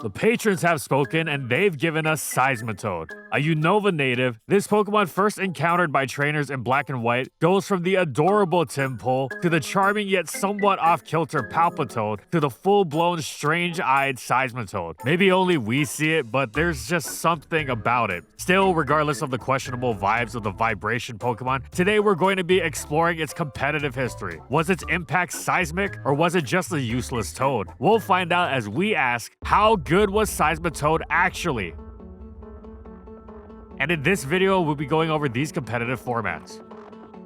The patrons have spoken and they've given us Seismitoad. A Unova native, this Pokemon first encountered by trainers in Black and White goes from the adorable Timpole to the charming yet somewhat off-kilter Palpitoad to the full-blown strange-eyed Seismitoad. Maybe only we see it, but there's just something about it. Still, regardless of the questionable vibes of the vibration Pokemon, today we're going to be exploring its competitive history. Was its impact seismic, or was it just a useless toad? We'll find out as we ask, how good was Seismitoad actually? And in this video, we'll be going over these competitive formats.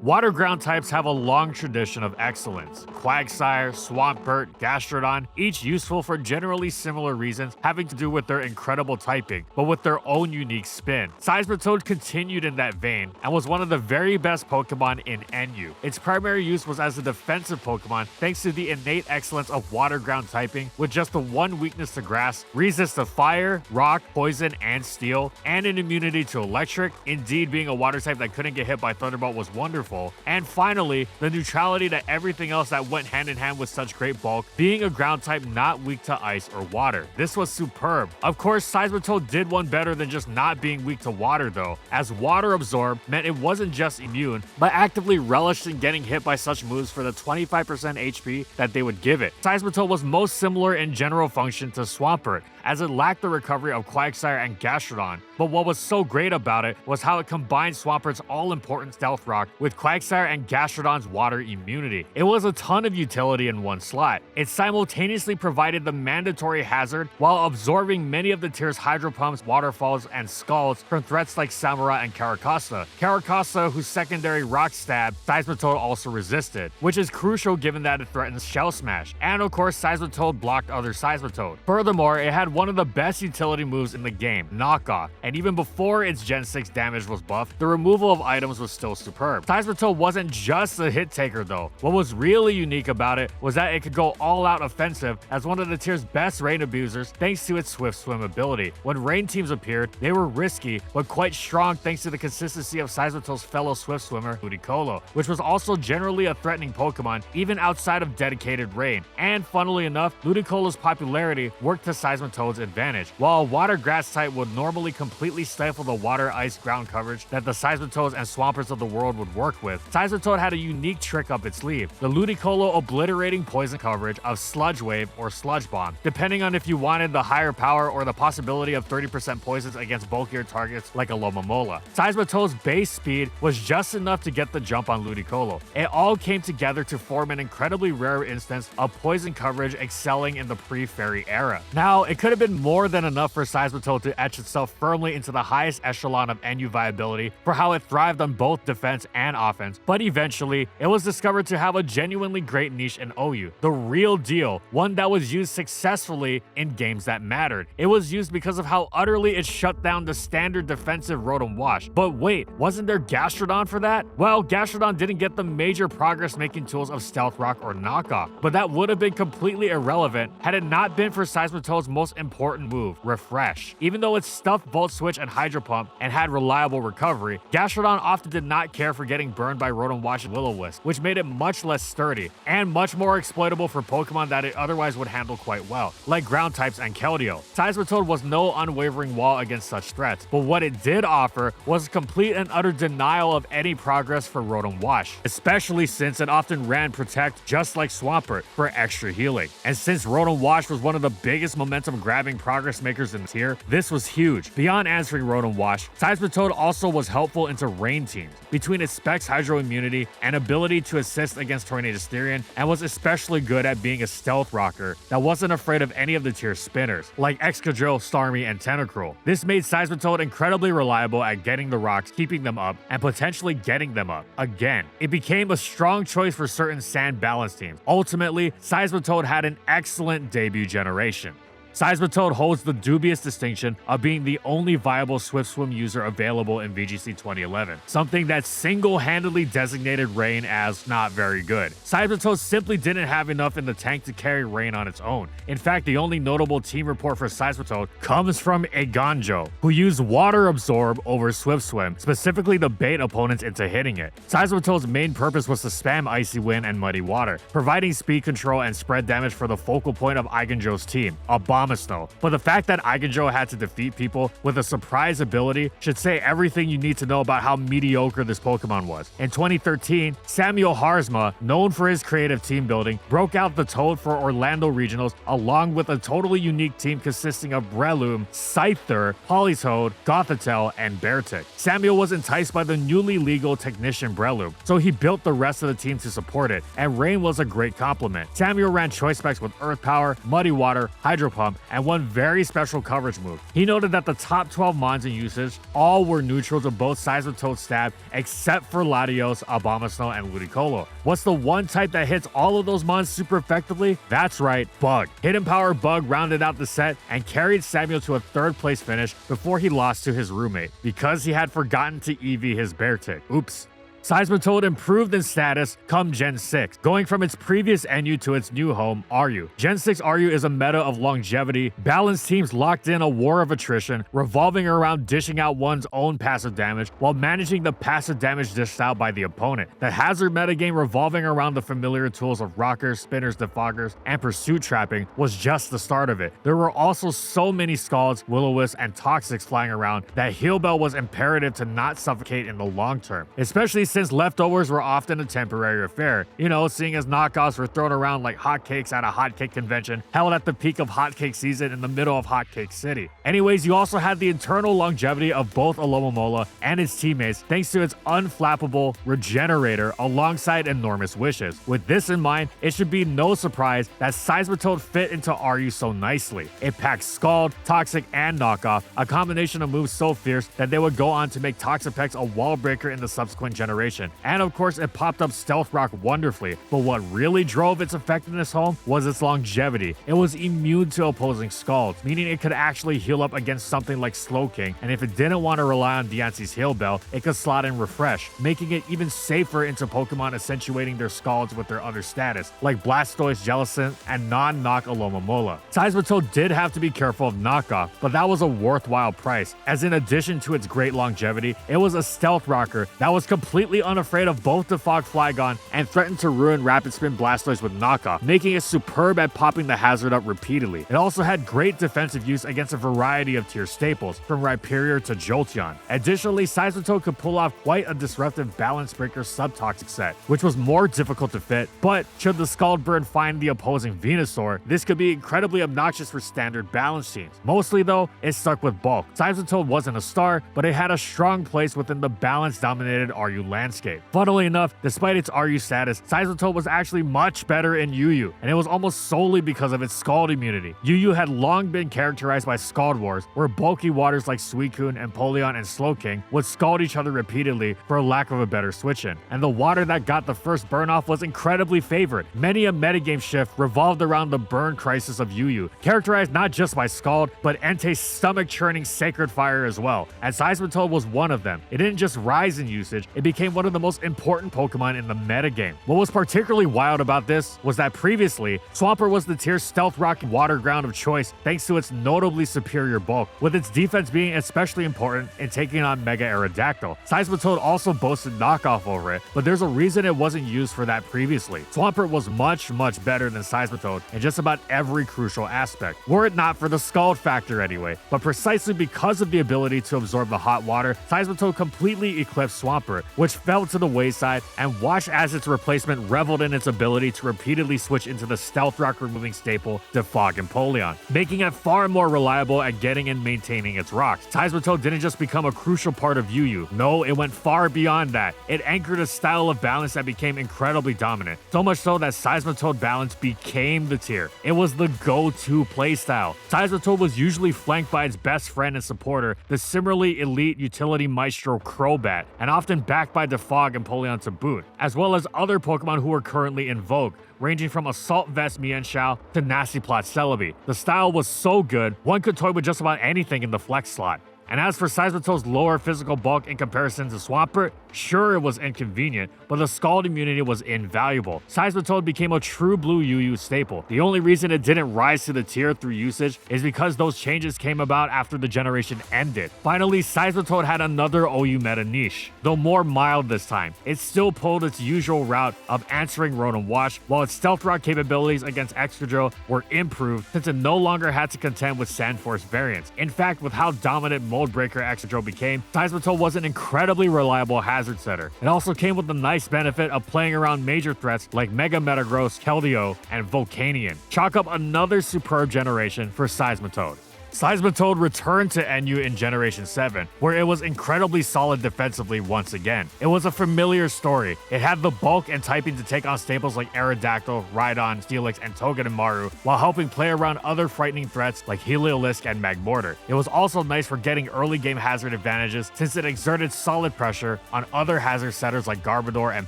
Water ground types have a long tradition of excellence. Quagsire, Swampert, Gastrodon, each useful for generally similar reasons having to do with their incredible typing, but with their own unique spin. Seismitoad continued in that vein and was one of the very best Pokemon in NU. Its primary use was as a defensive Pokemon thanks to the innate excellence of water ground typing with just the one weakness to grass, resist to fire, rock, poison, and steel, and an immunity to electric. Indeed, being a water type that couldn't get hit by Thunderbolt was wonderful. And finally, the neutrality to everything else that went hand in hand with such great bulk, being a ground type not weak to ice or water. This was superb. Of course, Seismitoad did one better than just not being weak to water though, as water absorb meant it wasn't just immune, but actively relished in getting hit by such moves for the 25% HP that they would give it. Seismitoad was most similar in general function to Swampert, as it lacked the recovery of Quagsire and Gastrodon, but what was so great about it was how it combined Swampert's all-important Stealth Rock with Quagsire and Gastrodon's water immunity. It was a ton of utility in one slot. It simultaneously provided the mandatory hazard while absorbing many of the tier's Hydro Pumps, Waterfalls, and Scalds from threats like Samurott and Caracasa. Caracasa, whose secondary Rock Stab, Seismitoad also resisted, which is crucial given that it threatens Shell Smash, and of course Seismitoad blocked other Seismitoad. Furthermore, it had one of the best utility moves in the game, Knockoff, and even before its Gen 6 damage was buffed, the removal of items was still superb. Seismitoad wasn't just a hit taker though. What was really unique about it was that it could go all out offensive as one of the tier's best rain abusers thanks to its Swift Swim ability. When rain teams appeared, they were risky but quite strong thanks to the consistency of Seismitoad's fellow Swift Swimmer, Ludicolo, which was also generally a threatening Pokemon even outside of dedicated rain. And funnily enough, Ludicolo's popularity worked to Seismitoad's advantage. While a water grass type would normally completely stifle the water ice ground coverage that the Seismitoads and Swampers of the world would work with, Seismitoad had a unique trick up its sleeve, the Ludicolo obliterating poison coverage of Sludge Wave or Sludge Bomb, depending on if you wanted the higher power or the possibility of 30% poisons against bulkier targets like a Lomomola. Seismitoad's base speed was just enough to get the jump on Ludicolo. It all came together to form an incredibly rare instance of poison coverage excelling in the pre-fairy era. Now, it could have been more than enough for Seismitoad to etch itself firmly into the highest echelon of NU viability for how it thrived on both defense and offense, but eventually, it was discovered to have a genuinely great niche in OU. The real deal, one that was used successfully in games that mattered. It was used because of how utterly it shut down the standard defensive Rotom Wash. But wait, wasn't there Gastrodon for that? Well, Gastrodon didn't get the major progress-making tools of Stealth Rock or Knockoff, but that would have been completely irrelevant had it not been for Seismitoad's most important move, Refresh. Even though it stuffed Volt Switch and Hydro Pump and had reliable recovery, Gastrodon often did not care for getting burned by Rotom Wash and Will-O-Wisp, which made it much less sturdy and much more exploitable for Pokemon that it otherwise would handle quite well, like ground types and Keldeo. Seismitoad was no unwavering wall against such threats, but what it did offer was complete and utter denial of any progress for Rotom Wash, especially since it often ran Protect just like Swampert for extra healing. And since Rotom Wash was one of the biggest momentum grabbing progress makers in the tier, this was huge. Beyond answering Rotom Wash, Seismitoad also was helpful into rain teams, between its Specs Hydro immunity and ability to assist against Tornadus Therian, and was especially good at being a stealth rocker that wasn't afraid of any of the tier's spinners, like Excadrill, Starmie, and Tentacruel. This made Seismitoad incredibly reliable at getting the rocks, keeping them up, and potentially getting them up again. It became a strong choice for certain sand balance teams. Ultimately, Seismitoad had an excellent debut generation. Seismitoad holds the dubious distinction of being the only viable Swift Swim user available in VGC 2011, something that single-handedly designated Rain as not very good. Seismitoad simply didn't have enough in the tank to carry Rain on its own. In fact, the only notable team report for Seismitoad comes from Eganjo, who used Water Absorb over Swift Swim, specifically to bait opponents into hitting it. Seismitoad's main purpose was to spam Icy Wind and Muddy Water, providing speed control and spread damage for the focal point of Eganjo's team, a bomb Abomasnow. But the fact that Eigenjo had to defeat people with a surprise ability should say everything you need to know about how mediocre this Pokemon was. In 2013, Samuel Harzma, known for his creative team building, broke out the Toad for Orlando Regionals along with a totally unique team consisting of Breloom, Scyther, Politoed, Gothitelle, and Beartic. Samuel was enticed by the newly legal Technician Breloom, so he built the rest of the team to support it, and Rain was a great complement. Samuel ran choice specs with Earth Power, Muddy Water, Hydro Pump, and one very special coverage move. He noted that the top 12 mons in usage all were neutral to both Seismitoad stab except for Latios, Abomasnow, and Ludicolo. What's the one type that hits all of those mons super effectively? That's right, Bug. Hidden Power Bug rounded out the set and carried Samuel to a 3rd place finish before he lost to his roommate because he had forgotten to EV his Beartic. Oops. Seismitoad improved in status come Gen 6, going from its previous NU to its new home, RU. Gen 6 RU is a meta of longevity, balanced teams locked in a war of attrition, revolving around dishing out one's own passive damage while managing the passive damage dished out by the opponent. The hazard metagame revolving around the familiar tools of rockers, spinners, defoggers, and pursuit trapping was just the start of it. There were also so many Scalds, Will-O-Wisps, and Toxics flying around that Heal Bell was imperative to not suffocate in the long term, especially since leftovers were often a temporary affair, seeing as knockoffs were thrown around like hotcakes at a hotcake convention held at the peak of hotcake season in the middle of Hotcake City. Anyways, you also had the internal longevity of both Alomomola and its teammates thanks to its unflappable Regenerator alongside Enormous Wishes. With this in mind, it should be no surprise that Seismitoad fit into RU so nicely. It packs Scald, Toxic, and Knockoff, a combination of moves so fierce that they would go on to make Toxapex a wall breaker in the subsequent generation. And of course, it popped up Stealth Rock wonderfully, but what really drove its effectiveness home was its longevity. It was immune to opposing Scalds, meaning it could actually heal up against something like Slowking, and if it didn't want to rely on Diance's Heal Bell, it could slot in Refresh, making it even safer into Pokemon accentuating their Scalds with their other status, like Blastoise, Jellicent, and non-knock Alomomola. Seismitoad did have to be careful of knockoff, but that was a worthwhile price, as in addition to its great longevity, it was a Stealth Rocker that was completely unafraid of both Defog Flygon and threatened to ruin Rapid Spin Blastoise with knockoff, making it superb at popping the hazard up repeatedly. It also had great defensive use against a variety of tier staples, from Rhyperior to Jolteon. Additionally, Seismitoad could pull off quite a disruptive Balance Breaker Subtoxic set, which was more difficult to fit, but should the Scaldbird find the opposing Venusaur, this could be incredibly obnoxious for standard balance teams. Mostly though, it stuck with bulk. Seismitoad wasn't a star, but it had a strong place within the balance-dominated RU landscape. Funnily enough, despite its RU status, Seismitoad was actually much better in UU, and it was almost solely because of its Scald immunity. UU had long been characterized by Scald Wars, where bulky waters like Suicune, Empoleon, and Slowking would scald each other repeatedly for lack of a better switch-in, and the water that got the first burn-off was incredibly favored. Many a metagame shift revolved around the burn crisis of UU, characterized not just by Scald, but Entei's stomach-churning Sacred Fire as well, and Seismitoad was one of them. It didn't just rise in usage, it became one of the most important Pokemon in the metagame. What was particularly wild about this was that previously, Swampert was the tier Stealth Rock water ground of choice thanks to its notably superior bulk, with its defense being especially important in taking on Mega Aerodactyl. Seismitoad also boasted knockoff over it, but there's a reason it wasn't used for that previously. Swampert was much better than Seismitoad in just about every crucial aspect, were it not for the Scald factor anyway. But precisely because of the ability to absorb the hot water, Seismitoad completely eclipsed Swampert, which fell to the wayside and watched as its replacement reveled in its ability to repeatedly switch into the Stealth Rock removing staple Defog Empoleon, making it far more reliable at getting and maintaining its rocks. Seismitoad didn't just become a crucial part of UU. No, it went far beyond that. It anchored a style of balance that became incredibly dominant, so much so that Seismitoad balance became the tier. It was the go-to playstyle. Seismitoad was usually flanked by its best friend and supporter, the similarly elite utility maestro Crobat, and often backed by Defog Empoleon to boot, as well as other Pokemon who were currently in vogue, ranging from Assault Vest Mienshao to Nasty Plot Celebi. The style was so good, one could toy with just about anything in the flex slot. And as for Seismitoad's lower physical bulk in comparison to Swampert, sure, it was inconvenient, but the Scald immunity was invaluable. Seismitoad became a true blue UU staple. The only reason it didn't rise to the tier through usage is because those changes came about after the generation ended. Finally, Seismitoad had another OU meta niche, though more mild this time. It still pulled its usual route of answering Rotom Wash, while its Stealth Rock capabilities against Excadrill were improved since it no longer had to contend with Sandforce variants. In fact, with how dominant Mold Breaker Excadrill became, Seismitoad was an incredibly reliable hazard setter. It also came with the nice benefit of playing around major threats like Mega Metagross, Keldeo, and Volcanion. Chalk up another superb generation for Seismitoad. Seismitoad returned to NU in Generation 7, where it was incredibly solid defensively once again. It was a familiar story. It had the bulk and typing to take on staples like Aerodactyl, Rhydon, Steelix, and Togedemaru, while helping play around other frightening threats like Heliolisk and Magmortar. It was also nice for getting early game hazard advantages since it exerted solid pressure on other hazard setters like Garbodor and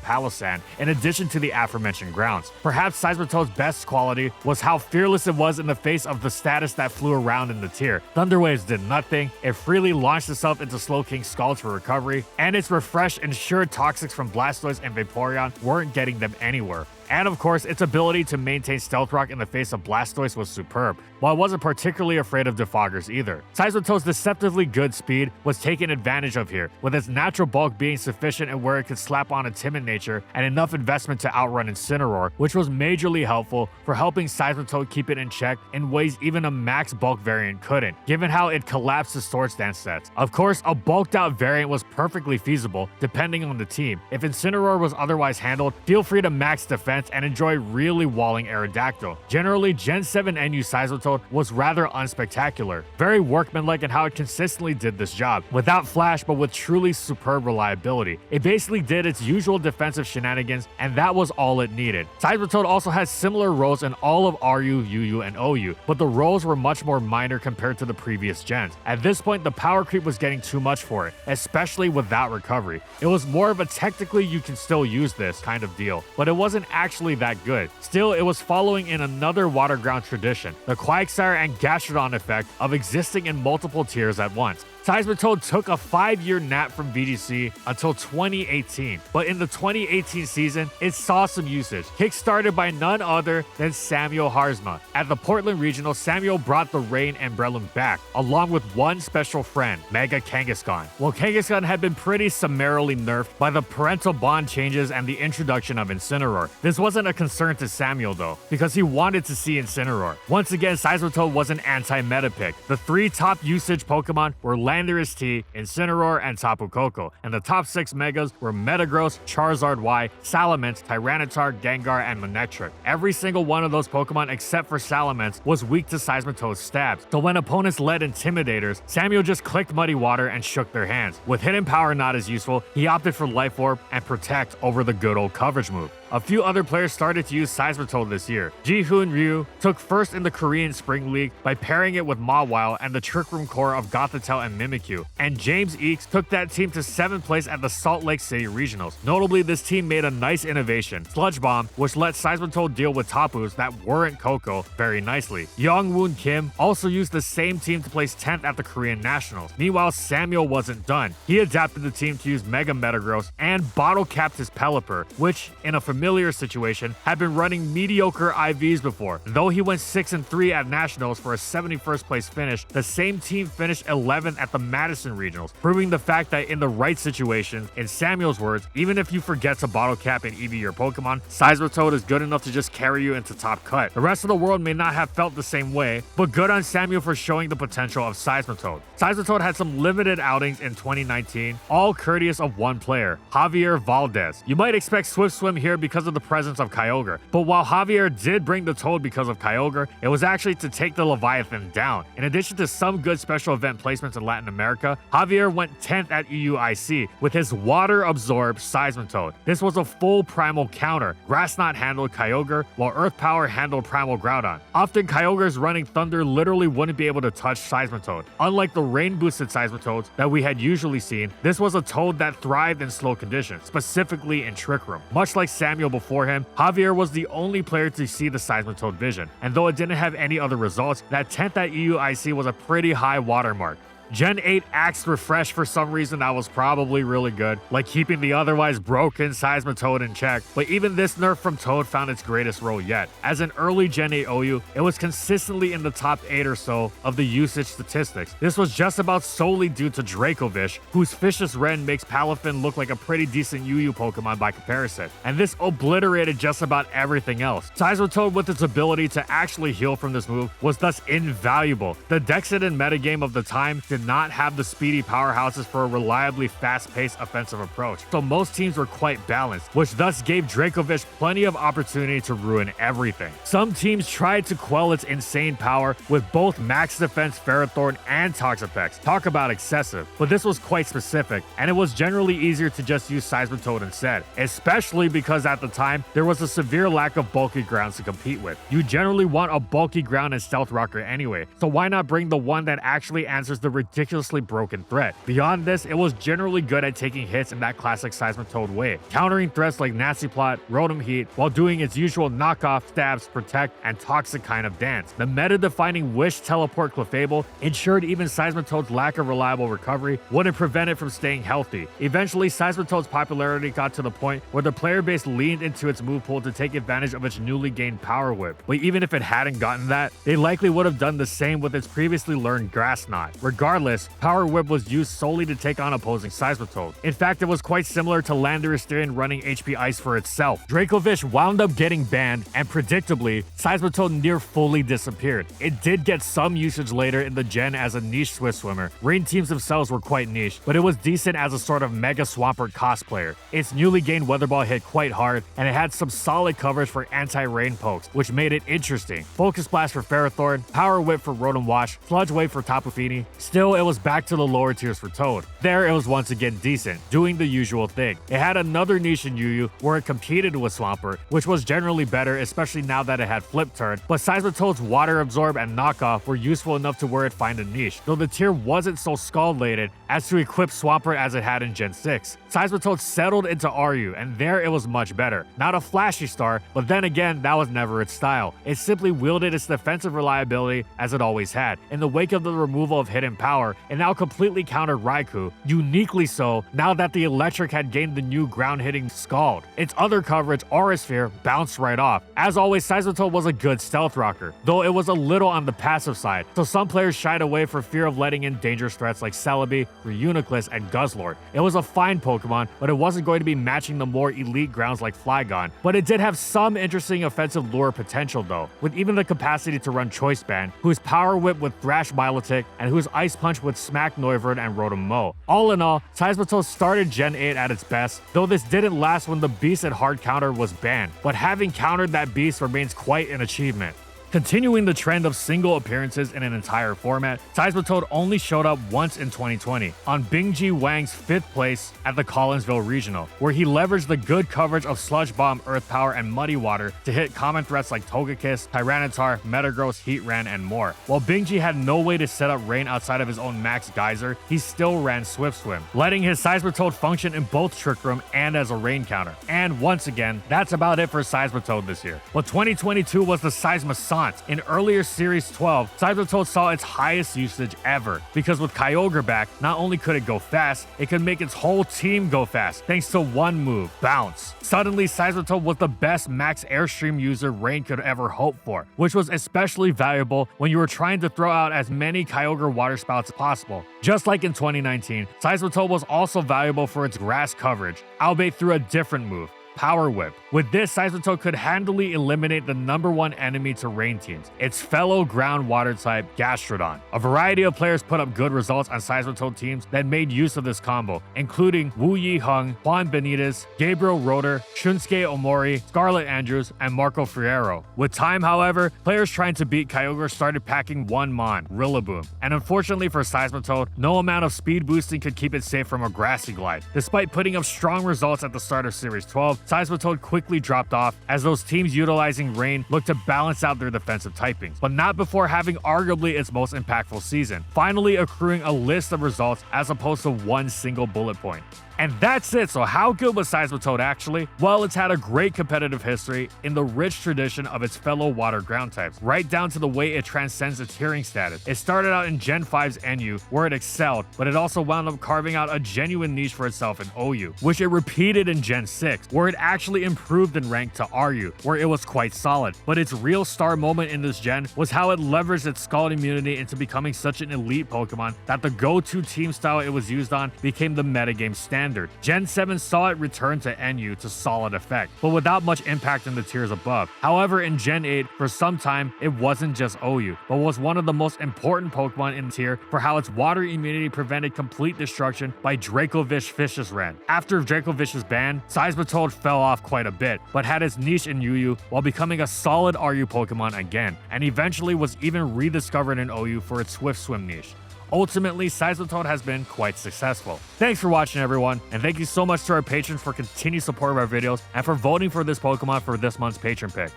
Palossand, in addition to the aforementioned grounds. Perhaps Seismitoad's best quality was how fearless it was in the face of the status that flew around in the tier. Thunderwaves did nothing, it freely launched itself into Slowking Scalds for recovery, and its refreshed and sure Toxics from Blastoise and Vaporeon weren't getting them anywhere. And of course, its ability to maintain Stealth Rock in the face of Blastoise was superb, while it wasn't particularly afraid of Defoggers either. Seismitoad's deceptively good speed was taken advantage of here, with its natural bulk being sufficient and where it could slap on a timid nature and enough investment to outrun Incineroar, which was majorly helpful for helping Seismitoad keep it in check in ways even a max bulk variant couldn't, given how it collapsed the Swords Dance sets. Of course, a bulked out variant was perfectly feasible, depending on the team. If Incineroar was otherwise handled, feel free to max defense and enjoy really walling Aerodactyl. Generally, Gen 7 NU Seismitoad was rather unspectacular, very workmanlike in how it consistently did this job, without flash but with truly superb reliability. It basically did its usual defensive shenanigans, and that was all it needed. Seismitoad also has similar roles in all of RU, UU, and OU, but the roles were much more minor compared to the previous gens. At this point, the power creep was getting too much for it, especially without recovery. It was more of a technically you can still use this kind of deal, but it wasn't actually that good. Still, it was following in another water ground tradition, the Quagsire and Gastrodon effect of existing in multiple tiers at once. Seismitoad took a 5-year nap from VGC until 2018, but in the 2018 season, it saw some usage, kickstarted by none other than Samuel Harzma. At the Portland Regional, Samuel brought the Rain Emblem back, along with one special friend, Mega Kangaskhan. While Kangaskhan had been pretty summarily nerfed by the parental bond changes and the introduction of Incineroar, this wasn't a concern to Samuel though, because he wanted to see Incineroar. Once again, Seismitoad was an anti-meta pick. The 3 top usage Pokemon were Landorus T, Incineroar, and Tapu Koko, and the top 6 Megas were Metagross, Charizard Y, Salamence, Tyranitar, Gengar, and Manectric. Every single one of those Pokemon except for Salamence was weak to Seismitoad's stabs, so when opponents led Intimidators, Samuel just clicked Muddy Water and shook their hands. With Hidden Power not as useful, he opted for Life Orb and Protect over the good old coverage move. A few other players started to use Seismitoad this year. Ji-Hoon Ryu took first in the Korean Spring League by pairing it with Mawile and the Trick Room core of Gothitelle and Mimikyu, and James Eakes took that team to 7th place at the Salt Lake City Regionals. Notably, this team made a nice innovation, Sludge Bomb, which let Seismitoad deal with Tapus that weren't Koko very nicely. Youngwoon Kim also used the same team to place 10th at the Korean Nationals. Meanwhile, Samuel wasn't done. He adapted the team to use Mega Metagross and bottle-capped his Pelipper, which, in a familiar situation, had been running mediocre IVs before. Though he went 6-3 at Nationals for a 71st place finish, the same team finished 11th at the Madison Regionals, proving the fact that in the right situations, in Samuel's words, even if you forget to bottle cap and EV your Pokemon, Seismitoad is good enough to just carry you into top cut. The rest of the world may not have felt the same way, but good on Samuel for showing the potential of Seismitoad. Seismitoad had some limited outings in 2019, all courteous of one player, Javier Valdez. You might expect Swift Swim here because of the presence of Kyogre, but while Javier did bring the Toad because of Kyogre, it was actually to take the Leviathan down. In addition to some good special event placements in Latin America, Javier went 10th at EUIC with his water-absorbed Seismitoad. This was a full primal counter. Grass Knot handled Kyogre, while Earth Power handled Primal Groudon. Often, Kyogre's running Thunder literally wouldn't be able to touch Seismitoad. Unlike the rain-boosted Seismitoads that we had usually seen, this was a Toad that thrived in slow conditions, specifically in Trick Room. Much like Samuel before him, Javier was the only player to see the Seismitoad vision, and though it didn't have any other results, that 10th at EUIC was a pretty high watermark. Gen 8 Axe Refresh for some reason that was probably really good, like keeping the otherwise broken Seismitoad in check, but even this nerf from Toad found its greatest role yet. As an early Gen 8 OU, it was consistently in the top 8 or so of the usage statistics. This was just about solely due to Dracovish, whose Vicious Wren makes Palafin look like a pretty decent UU Pokemon by comparison, and this obliterated just about everything else. Seismitoad, with its ability to actually heal from this move, was thus invaluable. The Dexedin metagame of the time did not have the speedy powerhouses for a reliably fast-paced offensive approach, so most teams were quite balanced, which thus gave Dracovish plenty of opportunity to ruin everything. Some teams tried to quell its insane power with both max defense Ferrothorn and Toxapex. Talk about excessive, but this was quite specific, and it was generally easier to just use Seismitoad instead, especially because at the time there was a severe lack of bulky grounds to compete with. You generally want a bulky ground in Stealth Rocker anyway, so why not bring the one that actually answers the ridiculously broken threat? Beyond this, it was generally good at taking hits in that classic Seismitoad way, countering threats like Nasty Plot, Rotom Heat, while doing its usual knockoff, stabs, protect, and toxic kind of dance. The meta-defining Wish Teleport Clefable ensured even Seismitoad's lack of reliable recovery wouldn't prevent it from staying healthy. Eventually, Seismitoad's popularity got to the point where the player base leaned into its move pool to take advantage of its newly gained Power Whip. But even if it hadn't gotten that, they likely would have done the same with its previously learned Grass Knot. Regardless, Power Whip was used solely to take on opposing Seismitoad. In fact, it was quite similar to Landorus running HP Ice for itself. Dracovish wound up getting banned, and predictably, Seismitoad near fully disappeared. It did get some usage later in the gen as a niche Swift Swimmer. Rain teams themselves were quite niche, but it was decent as a sort of Mega Swampert cosplayer. Its newly gained Weather Ball hit quite hard, and it had some solid coverage for anti-rain pokes, which made it interesting. Focus Blast for Ferrothorn, Power Whip for Rotom Wash, Sludge Wave for Tapu Fini. Still, it was back to the lower tiers for Toad. There, it was once again decent, doing the usual thing. It had another niche in UU where it competed with Swampert, which was generally better, especially now that it had Flip Turn, but Seismitoad's Water Absorb and Knockoff were useful enough to where it find a niche, though the tier wasn't so scald-laden as to equip Swampert as it had in Gen 6. Seismitoad settled into RU, and there it was much better. Not a flashy star, but then again, that was never its style. It simply wielded its defensive reliability as it always had. In the wake of the removal of Hidden Power, it now completely countered Raikou, uniquely so now that the Electric had gained the new ground-hitting Scald. Its other coverage, Aura Sphere, bounced right off. As always, Seismitoad was a good Stealth Rocker, though it was a little on the passive side, so some players shied away for fear of letting in dangerous threats like Celebi, Reuniclus, and Guzzlord. It was a fine Pokemon, but it wasn't going to be matching the more elite grounds like Flygon, but it did have some interesting offensive lure potential though, with even the capacity to run Choice Band, whose Power Whip with Thrash Milotic, and whose Ice Punch with Smack Noivern and Rotom Mow. All in all, Seismitoad started Gen 8 at its best, though this didn't last when the Beast at Hard Counter was banned, but having countered that Beast remains quite an achievement. Continuing the trend of single appearances in an entire format, Seismitoad only showed up once in 2020, on Bingji Wang's 5th place at the Collinsville Regional, where he leveraged the good coverage of Sludge Bomb, Earth Power, and Muddy Water to hit common threats like Togekiss, Tyranitar, Metagross, Heatran, and more. While Bingji had no way to set up rain outside of his own Max Geyser, he still ran Swift Swim, letting his Seismitoad function in both Trick Room and as a rain counter. And once again, that's about it for Seismitoad this year. But 2022 was the Seismasauce. In earlier Series 12, Seismitoad saw its highest usage ever, because with Kyogre back, not only could it go fast, it could make its whole team go fast, thanks to one move, Bounce. Suddenly, Seismitoad was the best max Airstream user Rain could ever hope for, which was especially valuable when you were trying to throw out as many Kyogre water spouts as possible. Just like in 2019, Seismitoad was also valuable for its grass coverage, albeit through a different move, Power Whip. With this, Seismitoad could handily eliminate the #1 enemy to rain teams, its fellow ground water type Gastrodon. A variety of players put up good results on Seismitoad teams that made use of this combo, including Wu Yi Hung, Juan Benitez, Gabriel Roeder, Shunsuke Omori, Scarlett Andrews, and Marco Fierro. With time, however, players trying to beat Kyogre started packing one Mon, Rillaboom, and unfortunately for Seismitoad, no amount of speed boosting could keep it safe from a Grassy Glide. Despite putting up strong results at the start of Series 12, Seismitoad quickly dropped off as those teams utilizing Rain looked to balance out their defensive typings, but not before having arguably its most impactful season, finally accruing a list of results as opposed to one single bullet point. And that's it. So how good was Seismitoad actually? Well, it's had a great competitive history in the rich tradition of its fellow water ground types, right down to the way it transcends its hearing status. It started out in Gen 5's NU, where it excelled, but it also wound up carving out a genuine niche for itself in OU, which it repeated in Gen 6, where it actually improved in rank to RU, where it was quite solid. But its real star moment in this gen was how it leveraged its Scald immunity into becoming such an elite Pokemon that the go-to team style it was used on became the metagame standard. Gen 7 saw it return to NU to solid effect, but without much impact in the tiers above. However, in Gen 8, for some time, it wasn't just OU, but was one of the most important Pokemon in the tier for how its water immunity prevented complete destruction by Dracovish Fish's Rend. After Dracovish's ban, Seismitoad fell off quite a bit, but had its niche in UU while becoming a solid RU Pokemon again, and eventually was even rediscovered in OU for its Swift Swim niche. Ultimately, Seismitoad has been quite successful. Thanks for watching, everyone, and thank you so much to our patrons for continued support of our videos and for voting for this Pokemon for this month's patron pick.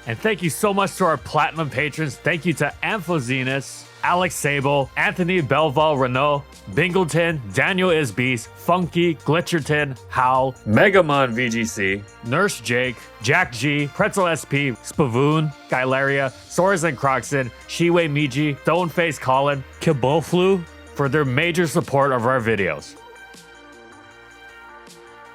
And thank you so much to our platinum patrons. Thank you to Amphozenus, Alex Sable, Anthony Belval Renault, Bingleton, Daniel Isbeast, Funky, Glitcherton, Howl, Megamon VGC, Nurse Jake, Jack G, Pretzel SP, Spavoon, Gylaria, Soares and Croxton, Shiwei Miji, Stoneface Colin, Kiboflu for their major support of our videos.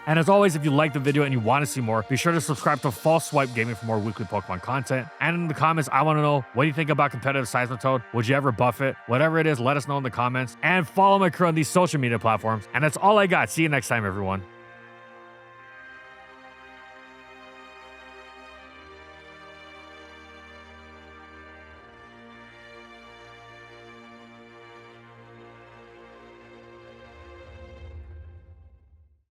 And as always, if you liked the video and you want to see more, be sure to subscribe to False Swipe Gaming for more weekly Pokemon content. And in the comments, I want to know, what do you think about competitive Seismitoad? Would you ever buff it? Whatever it is, let us know in the comments. And follow my crew on these social media platforms. And that's all I got. See you next time, everyone.